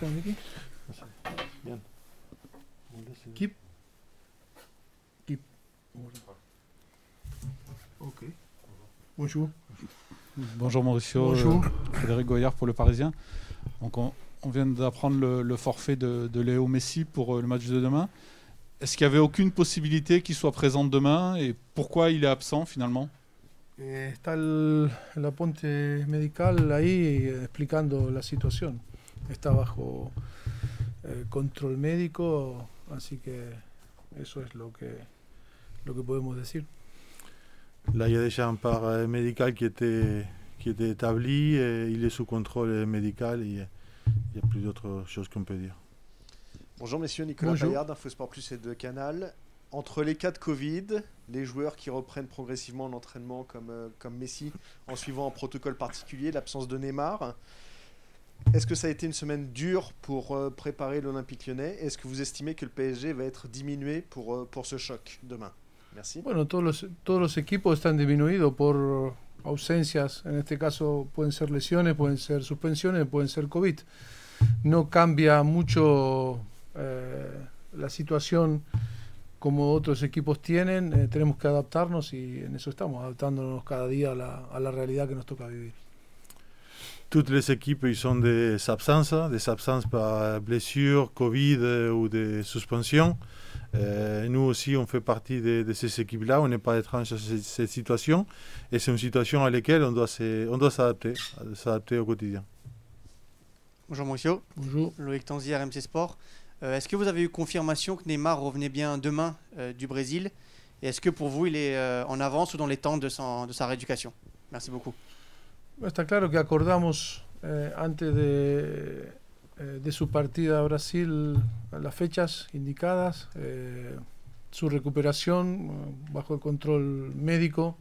Bajan de aquí. Bien. Keep. Keep. Ok. Bonjour. Bonjour Mauricio, Bonjour. Frédéric Goyard pour Le Parisien. Donc on vient d'apprendre le forfait de Léo Messi pour le match de demain. Est-ce qu'il n'y avait aucune possibilité qu'il soit présent demain et pourquoi il est absent finalement? Está el apunte medical ahí explicando la situación. Está bajo control médico, así que eso es lo que podemos decir. Là, il y a déjà un part médical qui était établi, et il est sous contrôle médical, et il n'y a plus d'autres choses qu'on peut dire. Bonjour messieurs, Nicolas Bonjour. Paillard d'Infosport Plus et de Canal. Entre les cas de Covid, les joueurs qui reprennent progressivement l'entraînement comme Messi en suivant un protocole particulier, l'absence de Neymar, est-ce que ça a été une semaine dure pour préparer l'Olympique Lyonnais? Est-ce que vous estimez que le PSG va être diminué pour ce choc demain? Merci. Bueno, todos los equipos están disminuidos por ausencias. En este caso pueden ser lesiones, pueden ser suspensiones, pueden ser COVID. No cambia mucho la situación como otros equipos tienen. Tenemos que adaptarnos y en eso estamos, adaptándonos cada día a la realidad que nos toca vivir. Toutes les équipes, ils ont des absences par blessure, Covid ou des suspensions. Nous aussi, on fait partie de ces équipes-là. On n'est pas étrange à cette situation. Et c'est une situation à laquelle on doit s'adapter au quotidien. Bonjour Mauricio. Bonjour. Loïc Tanzi, RMC Sport. Est-ce que vous avez eu confirmation que Neymar revenait bien demain du Brésil? Et est-ce que pour vous, il est en avance ou dans les temps de sa rééducation? Merci beaucoup. Está claro que acordamos antes de su partida a Brasil las fechas indicadas, su recuperación bajo el control médico.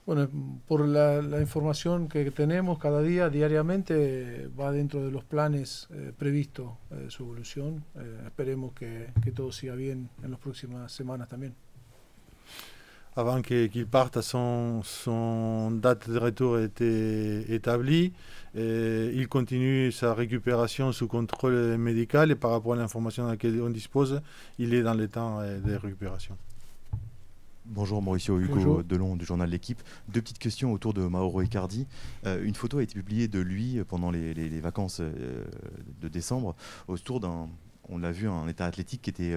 Bueno, por la información que tenemos cada día, diariamente, va dentro de los planes previstos su evolución. Esperemos que todo siga bien en las próximas semanas también. Avant qu'il parte, son date de retour était établie. Il continue sa récupération sous contrôle médical et par rapport à l'information à laquelle on dispose, il est dans les temps de récupération. Bonjour Mauricio, Hugo Bonjour. Delon du journal L'Équipe. Deux petites questions autour de Mauro Icardi. Une photo a été publiée de lui pendant les vacances de décembre, autour on l'a vu, un état athlétique qui était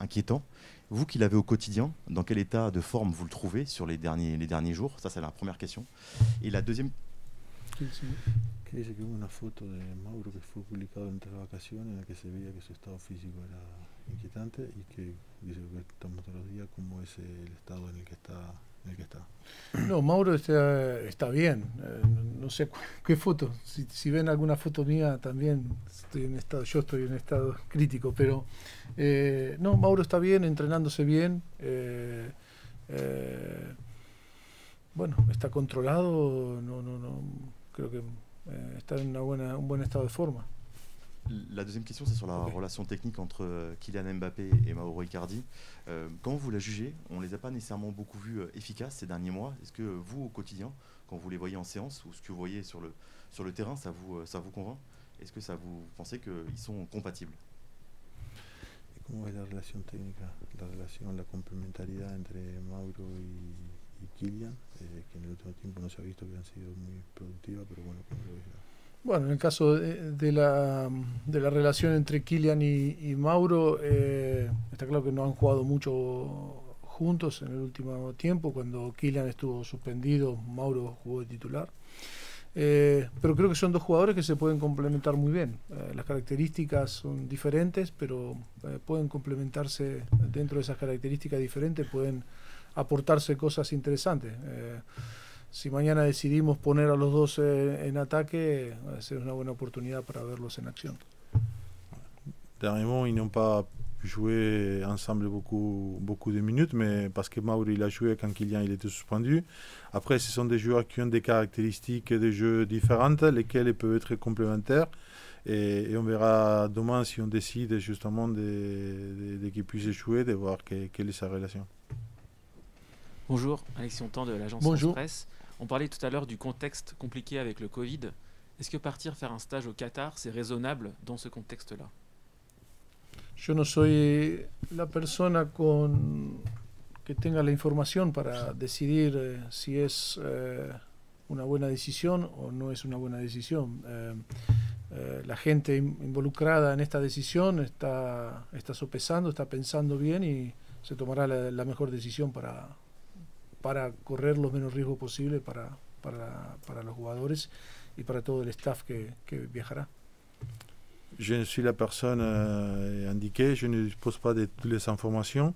inquiétant. Vous qui l'avez au quotidien, dans quel état de forme vous le trouvez sur les derniers jours? Ça, c'est la première question. Et la deuxième... Que dice que hubo una foto de Mauro que fue publicada entre las vacaciones en la que se veía que su estado físico era inquietante y que dice que estamos todos los días cómo es el estado en el que está. No, Mauro está bien. No sé qué foto. Si ven alguna foto mía, también yo estoy en estado crítico, pero no, Mauro está bien, entrenándose bien. Bueno, está controlado. No, creo que está en un buen estado de forma. La deuxième question, c'est sur la relation technique entre Kylian Mbappé et Mauro Icardi. Comment vous la jugez? On ne les a pas nécessairement beaucoup vus efficaces ces derniers mois. Est-ce que vous, au quotidien, quand vous les voyez en séance ou ce que vous voyez sur le terrain, ça vous convainc? Est-ce que vous pensez qu'ils sont compatibles? ¿Cómo es la relación técnica, la complementariedad entre Mauro y Kylian, que en el último tiempo no se ha visto que han sido muy productivas, pero bueno, ¿cómo lo ves? Bueno, en el caso de la relación entre Kylian y Mauro, está claro que no han jugado mucho juntos en el último tiempo. Cuando Kylian estuvo suspendido, Mauro jugó de titular. Pero creo que son dos jugadores que se pueden complementar muy bien. Las características son diferentes, pero pueden complementarse dentro de esas características diferentes, pueden aportarse cosas interesantes. Si mañana decidimos poner a los dos en ataque, va a ser una buena oportunidad para verlos en acción. Dernièrement, ils n'ont pas pu jouer ensemble beaucoup de minutes, mais parce que Mauro il a joué quand Kylian il était suspendu. Après, ce sont des joueurs qui ont des caractéristiques de jeu différentes, lesquelles peuvent être complémentaires. Et on verra demain si on décide justement de qu'ils puissent jouer, de voir quelle est sa relation. Bonjour, Alexis Hontan de l'agence Bonjour. France Presse. On parlait tout à l'heure du contexte compliqué avec le Covid. Est-ce que partir faire un stage au Qatar, c'est raisonnable dans ce contexte-là? Yo no soy la persona que tenga la información para decidir si es una buena decisión o no es una buena decisión. La gente involucrada en esta decisión está sopesando, está pensando bien y se tomará la mejor decisión para correr los menos riesgos posible para los jugadores y para todo el staff que viajará. Je suis la personne indiquée, je ne dispose pas de toutes les informations.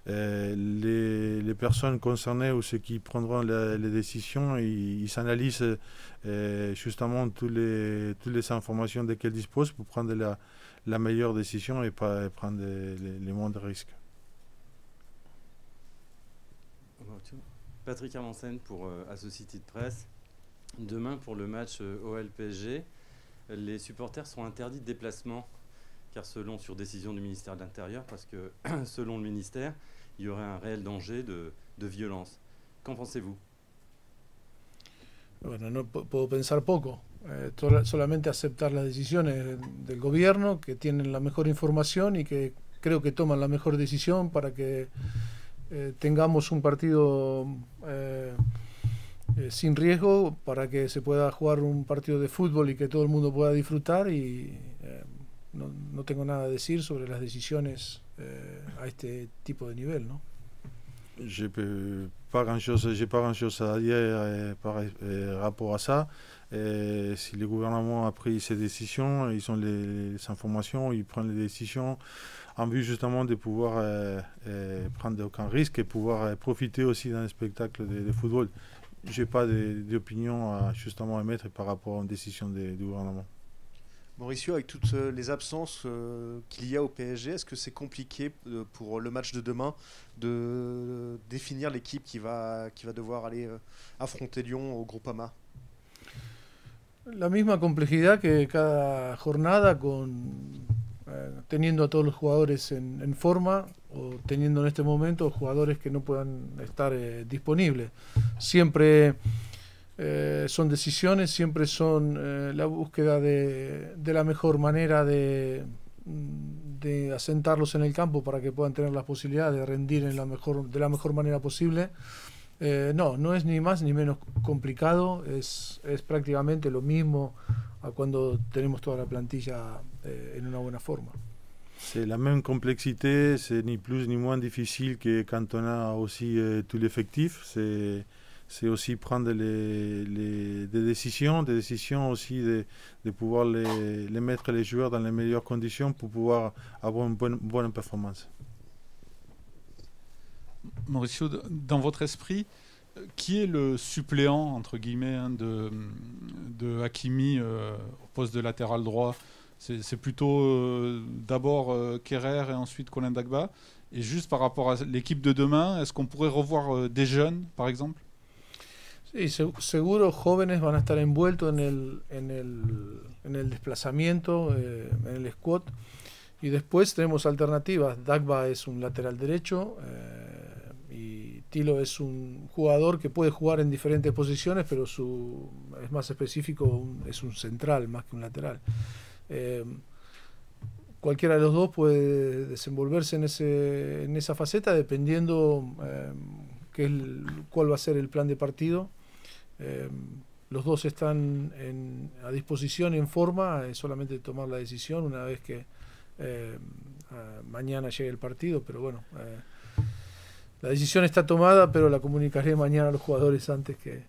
Les personnes concernées ou ceux qui prendront les décisions, ils s'analysent justement toutes les informations desquelles ils disposent pour prendre la meilleure décision et pas prendre les moindres risques. Patrick Hermansen pour Associated Press. Demain, pour le match OL-PSG, les supporters sont interdits de déplacement, car sur décision du ministère de l'Intérieur, parce que selon le ministère, il y aurait un réel danger de violence. Qu'en pensez-vous? Bueno, no puedo pensar poco, solamente aceptar las decisiones del gobierno, que tienen la mejor información y que creo que toman la mejor decisión para que tengamos un partido sin riesgo, para que se pueda jugar un partido de fútbol y que todo el mundo pueda disfrutar, y no tengo nada a decir sobre las decisiones a este tipo de nivel, ¿no? J'ai pas grand-chose à dire par rapport à ça. Si le gouvernement a pris ses décisions, ils ont les informations, ils prennent les décisions en vue justement de pouvoir prendre aucun risque et pouvoir profiter aussi d'un spectacle de football. Je n'ai pas d'opinion à justement émettre par rapport à une décision du gouvernement. Mauricio, avec toutes les absences qu'il y a au PSG, est-ce que c'est compliqué pour le match de demain de définir l'équipe qui va devoir aller affronter Lyon au Groupama? La misma complejidad que cada jornada, teniendo a todos los jugadores en forma, o teniendo en este momento jugadores que no puedan estar disponibles. Siempre son decisiones, siempre son la búsqueda de la mejor manera de asentarlos en el campo para que puedan tener las posibilidades de rendir de la mejor manera posible. No es ni más ni menos complicado, es prácticamente lo mismo a cuando tenemos toda la plantilla en una buena forma. C'est la même complexité, c'est ni plus ni moins difficile que quand on a aussi tout l'effectif. C'est aussi prendre des décisions aussi de pouvoir les mettre les joueurs dans les meilleures conditions pour pouvoir avoir une bonne performance. Mauricio, dans votre esprit, qui est le suppléant, entre guillemets, de Hakimi au poste de latéral droit? C'est plutôt d'abord Kerrer et ensuite Colin Dagba. Et juste par rapport à l'équipe de demain, est-ce qu'on pourrait revoir des jeunes, par exemple? Sí, seguro jóvenes van a estar envueltos en el desplazamiento, en el squad. Y después tenemos alternativas. Dagba es un lateral derecho y Tilo es un jugador que puede jugar en diferentes posiciones, pero es más específico, es un central más que un lateral. Cualquiera de los dos puede desenvolverse en esa faceta, dependiendo cuál va a ser el plan de partido. Los dos están a disposición y en forma, es solamente tomar la decisión una vez que mañana llegue el partido, pero bueno, la decisión está tomada, pero la comunicaré mañana a los jugadores antes que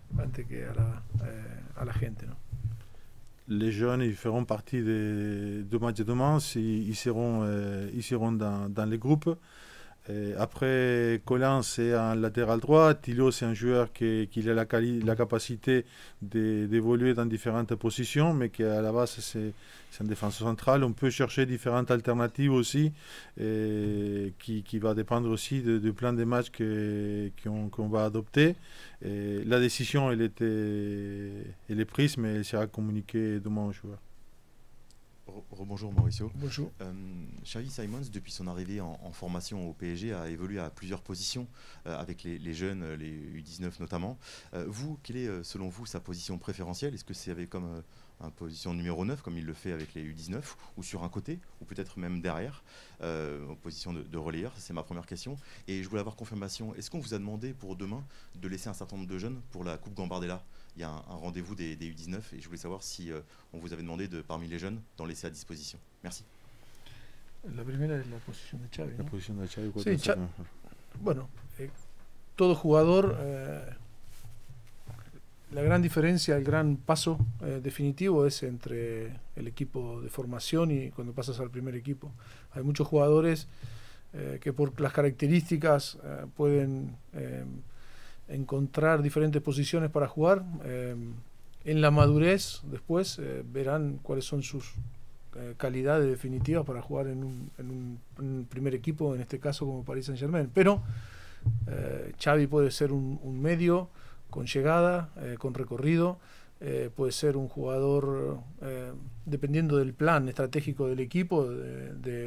a la gente, ¿no? Les jeunes, ils feront partie du match de demain, ils seront dans les groupes. Après, Colin, c'est un latéral droit. Thilo, c'est un joueur qui a la capacité d'évoluer dans différentes positions, mais qui à la base, c'est un défenseur central. On peut chercher différentes alternatives aussi, qui va dépendre aussi du plan de match qu'on va adopter. Et la décision, elle est prise, mais elle sera communiquée demain aux joueurs. Rebonjour Mauricio. Bonjour. Xavi Simons, depuis son arrivée en formation au PSG, a évolué à plusieurs positions avec les jeunes, les U19 notamment. Vous, quelle est selon vous sa position préférentielle? Est-ce que c'est comme en position numéro 9, comme il le fait avec les U19, ou sur un côté, ou peut-être même derrière, en position de relayeur. C'est ma première question. Et je voulais avoir confirmation, est-ce qu'on vous a demandé pour demain de laisser un certain nombre de jeunes pour la Coupe Gambardella? Il y a un rendez-vous des U19 et je voulais savoir si on vous avait demandé, parmi les jeunes, d'en laisser à disposition. Merci. La primera es la posición de Xavi, La ¿no? position de Xavi, Sí, Bueno, todo jugador, la gran diferencia, el gran paso definitivo es entre el equipo de formación y cuando pasas al primer equipo. Hay muchos jugadores que por las características pueden encontrar diferentes posiciones para jugar. En la madurez después verán cuáles son sus calidades definitivas para jugar en un primer equipo, en este caso como Paris Saint-Germain. Pero Xavi puede ser un medio con llegada, con recorrido, puede ser un jugador, dependiendo del plan estratégico del equipo,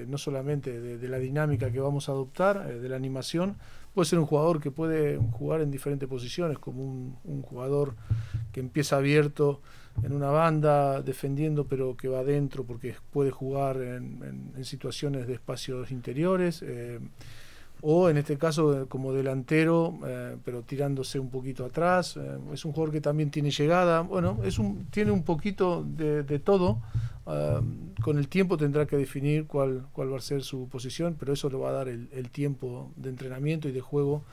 no solamente de la dinámica que vamos a adoptar, de la animación, puede ser un jugador que puede jugar en diferentes posiciones, como un jugador que empieza abierto en una banda, defendiendo, pero que va adentro porque puede jugar en situaciones de espacios interiores, o en este caso como delantero, pero tirándose un poquito atrás. Es un jugador que también tiene llegada. Bueno, tiene un poquito de todo. Con el tiempo tendrá que definir cuál va a ser su posición, pero eso le va a dar el tiempo de entrenamiento y de juego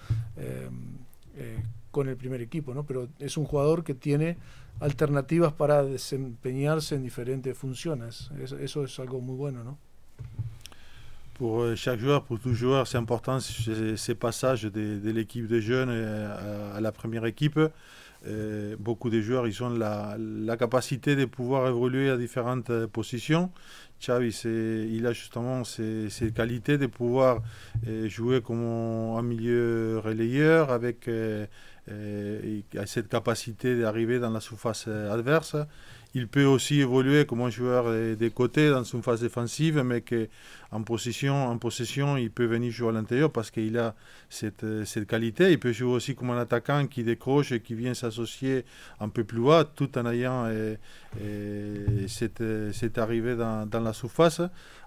con el primer equipo, ¿no? Pero es un jugador que tiene alternativas para desempeñarse en diferentes funciones. Eso es algo muy bueno, ¿no? Pour chaque joueur, pour tout joueur, c'est important ces passages de l'équipe de jeunes à la première équipe. Beaucoup de joueurs, ils ont la capacité de pouvoir évoluer à différentes positions. Xavi, il a justement ces qualités de pouvoir jouer comme un milieu relayeur avec cette capacité d'arriver dans la surface adverse. Il peut aussi évoluer comme un joueur de côté dans une phase défensive, mais en possession, il peut venir jouer à l'intérieur parce qu'il a cette qualité. Il peut jouer aussi comme un attaquant qui décroche et qui vient s'associer un peu plus bas, tout en ayant cette arrivée dans la surface.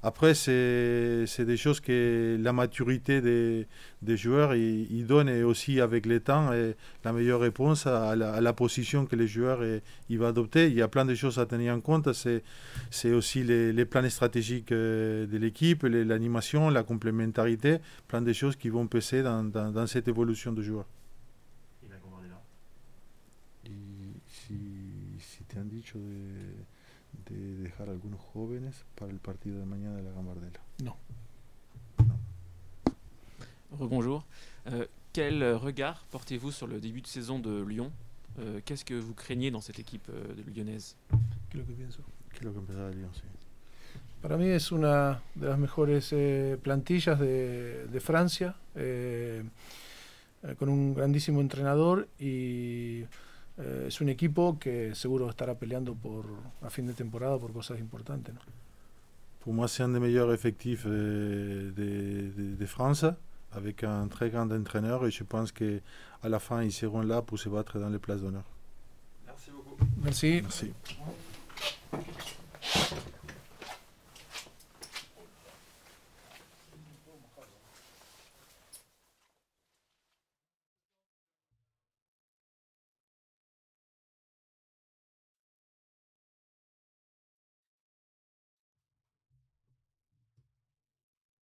Après, c'est des choses que la maturité des joueurs, ils donnent, et aussi avec le temps, et la meilleure réponse à la position que les joueurs il va adopter. Il y a plein de choses à tenir en compte. C'est aussi les plans stratégiques de l'équipe, l'animation, la complémentarité, plein de choses qui vont peser dans cette évolution de joueurs. Si te han dicho de dejar algunos jóvenes para el partido de mañana de la Gambardella? No. Rebonjour. Quel regard portez-vous sur le début de saison de Lyon? Qu'est-ce que vous craignez dans cette équipe lyonnaise? ¿Qué es lo que pienso? ¿Qué es lo que empezaba Lyon? Sí. Para mí es una de las mejores plantillas de Francia, con un grandísimo entrenador, y es un equipo que seguro estará peleando a fin de temporada por cosas importantes, ¿no? Pour moi, c'est un des meilleurs effectifs de France, avec un très grand entraîneur, et je pense qu'à la fin, ils seront là pour se battre dans les places d'honneur. Merci beaucoup. Merci. Merci.